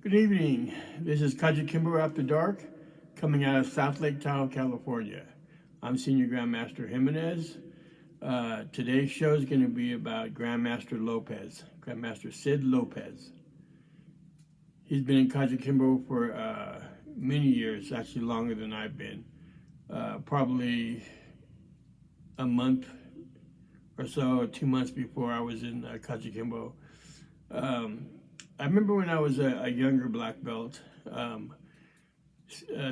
Good evening. This is Kajukenbo After Dark, coming out of South Lake Tahoe, California. I'm Senior Grandmaster Jimenez. Today's show is going to be about Grandmaster Lopez, Grandmaster Sid Lopez. He's been in Kajukenbo for many years, actually longer than I've been. Probably a month or so, 2 months before I was in Kajukenbo. I remember when I was a younger black belt,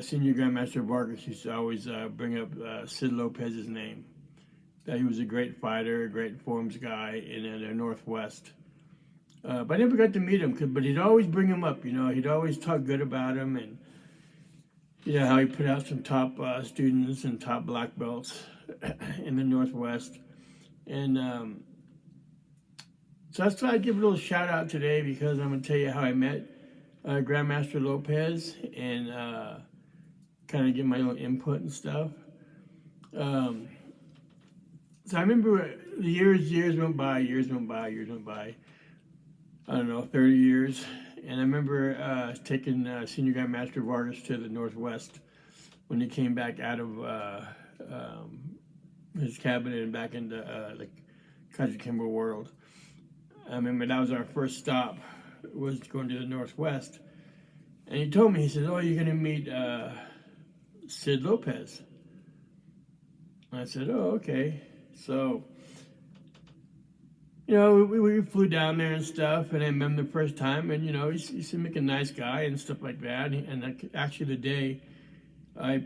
Senior Grandmaster Vargas used to always bring up Sid Lopez's name. That he was a great fighter, a great forms guy in the Northwest. But I never got to meet him, but he'd always bring him up, he'd always talk good about him and, how he put out some top students and top black belts in the Northwest. And so I thought I'd give a little shout out today because I'm going to tell you how I met Grandmaster Lopez and kind of give my little input and stuff. So I remember the years went by. I don't know, 30 years. And I remember taking Senior Grandmaster Vargas to the Northwest when he came back out of his cabinet and back into the Kajukenbo world. I remember that was our first stop, was going to the Northwest. And he told me, he said, "Oh, you're going to meet Sid Lopez." And I said, "Oh, okay." So, we flew down there and stuff, and I met him the first time, and, he seemed like a nice guy and stuff like that. And actually the day I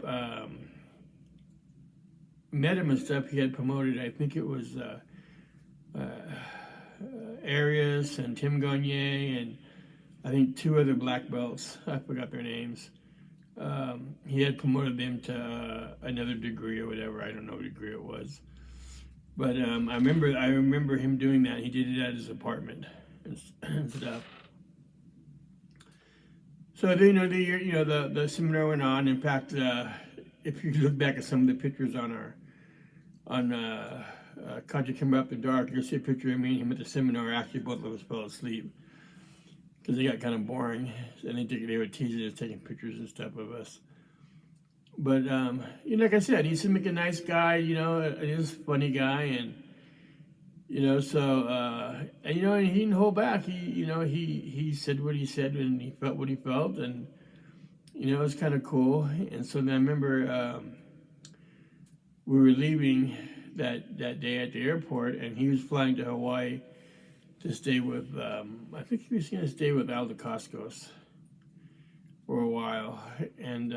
met him and stuff, he had promoted, I think it was Arias and Tim Gagne and I think two other black belts. I forgot their names. He had promoted them to another degree or whatever. I don't know what degree it was. But I remember him doing that. He did it at his apartment and stuff. So the seminar went on. In fact, if you look back at some of the pictures on Kajukenbo After Dark, you'll see a picture of me and him at the seminar. Actually, both of us fell asleep because they got kind of boring, and they were teasing us, taking pictures and stuff of us. But like I said, he seemed like a nice guy. He's a funny guy, and and he didn't hold back. He said what he said, and he felt what he felt, and it was kind of cool. And so then I remember we were leaving that day at the airport, and he was flying to Hawaii to stay with, I think he was going to stay with Aldo Coscos for a while. And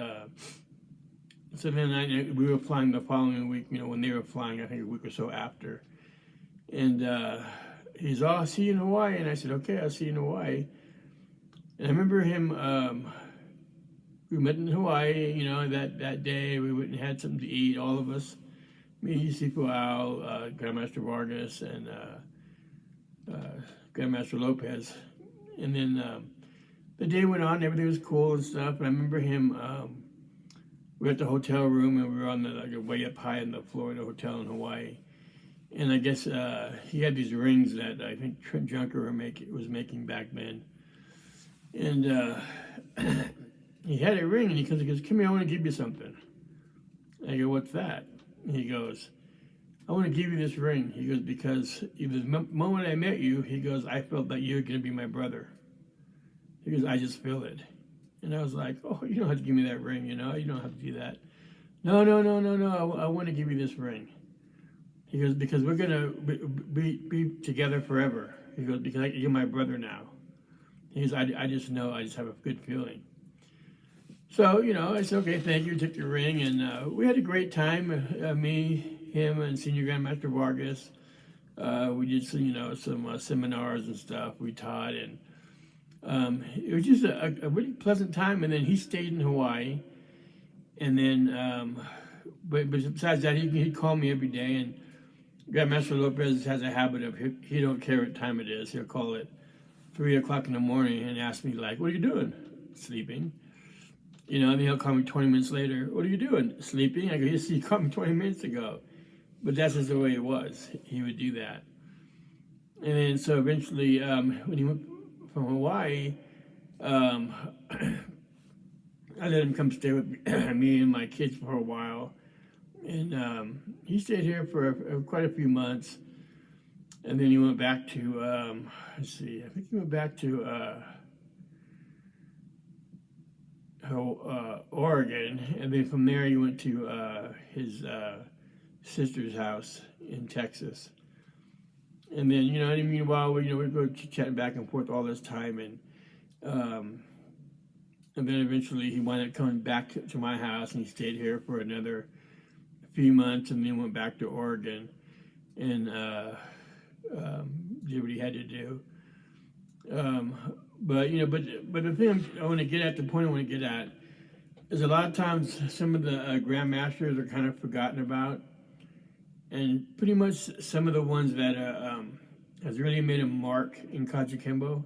so then we were flying the following week, when they were flying, I think a week or so after. And he's, "Oh, I'll see you in Hawaii." And I said, "Okay, I'll see you in Hawaii." And I remember him, we met in Hawaii, that day. We went and had something to eat, all of us. Me, Sifu Al, Grandmaster Vargas, and Grandmaster Lopez. And then the day went on, everything was cool and stuff. And I remember him, we were at the hotel room, and we were on the way up high in the floor of the hotel in Hawaii. And I guess he had these rings that I think Trent Junker was making back then. And he had a ring, and he goes, "Come here, I want to give you something." I go, "What's that?" He goes, "I want to give you this ring." He goes, "Because the moment I met you," he goes, "I felt that you're going to be my brother." He goes, "I just feel it." And I was like, "Oh, you don't have to give me that ring, you don't have to do that." No, I want to give you this ring." He goes, "Because we're going to be together forever." He goes, "Because you're my brother now." He goes, I just have a good feeling." So, I said, "Okay, thank you." Took the ring, and we had a great time. Me, him, and Senior Grandmaster Vargas. We did some seminars and stuff. We taught, and it was just a really pleasant time. And then he stayed in Hawaii, and then, but besides that, he'd call me every day. And Grandmaster Lopez has a habit of he don't care what time it is. He'll call it 3 o'clock in the morning and ask me, like, "What are you doing?" "Sleeping." And he'll call me 20 minutes later. "What are you doing?" "Sleeping." I go, "Yes, you called me 20 minutes ago." But that's just the way it was. He would do that. And then so eventually, when he went from Hawaii, Um, I let him come stay with me and my kids for a while, and he stayed here for quite a few months, and then he went back to let's see, I think he went back to Oregon, and then from there he went to his sister's house in Texas. And then, meanwhile, we go chatting back and forth all this time, and then eventually he wound up coming back to my house, and he stayed here for another few months, and then went back to Oregon and did what he had to do. But the thing I want to get at, the point I want to get at, is a lot of times some of the grandmasters are kind of forgotten about, and pretty much some of the ones that has really made a mark in Kajukenbo,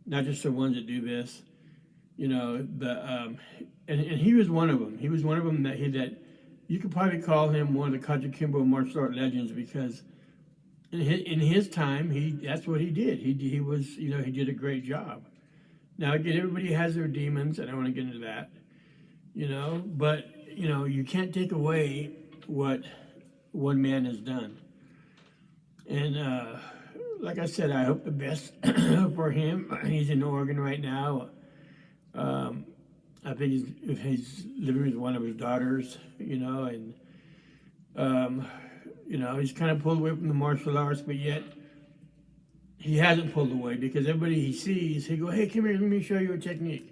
not just the ones that do this, and he was one of them. He was one of them that you could probably call him one of the Kajukenbo martial art legends, because in his time, that's what he did. He was, he did a great job. Now again, everybody has their demons, and I don't want to get into that, but you can't take away what one man has done. And like I said, I hope the best for him. He's in Oregon right now. I think he's living with one of his daughters, and he's kind of pulled away from the martial arts, but yet he hasn't pulled away, because everybody he sees, he go, "Hey, come here, let me show you a technique."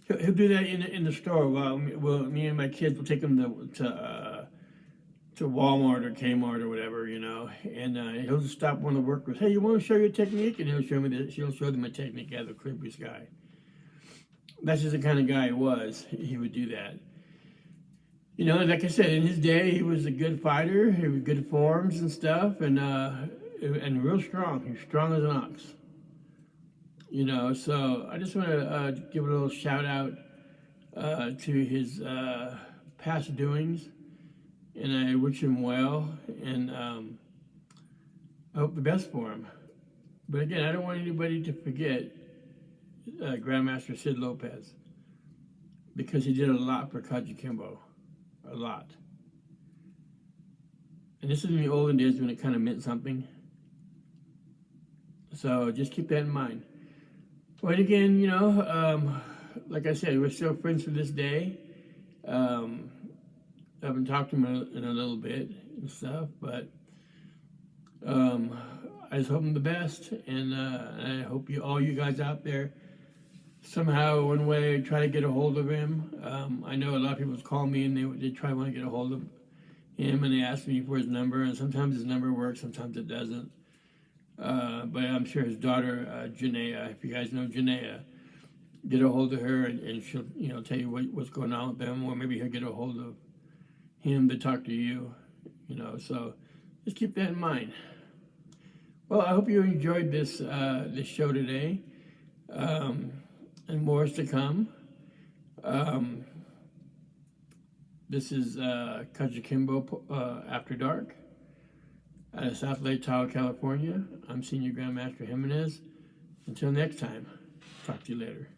He'll do that in the store. Well, me and my kids will take him to Walmart or Kmart or whatever, and he'll just stop one of the workers. "Hey, you want to show you a technique?" And he'll show them a technique out of the clear blue sky. That's just the kind of guy he was. He would do that. Like I said, in his day, he was a good fighter. He was good forms and stuff, and real strong. He was strong as an ox. So I just want to give a little shout out to his past doings, and I wish him well, and I hope the best for him. But again, I don't want anybody to forget Grandmaster Sid Lopez, because he did a lot for Kajukenbo, a lot. And this is in the olden days when it kind of meant something. So just keep that in mind. But again, like I said, we're still friends to this day. I haven't talked to him in a little bit and stuff, but I just hope him the best, and I hope all you guys out there somehow, one way, try to get a hold of him. I know a lot of people call me and they try to want to get a hold of him, and they ask me for his number, and sometimes his number works, sometimes it doesn't. But I'm sure his daughter, Janaea, if you guys know Janaea, get a hold of her, and she'll tell you what's going on with them, or maybe he'll get a hold of him to talk to you, so just keep that in mind. Well, I hope you enjoyed this show today, and more is to come. This is Kajukenbo After Dark out of South Lake Tahoe, California. I'm Senior Grandmaster Jimenez. Until next time, talk to you later.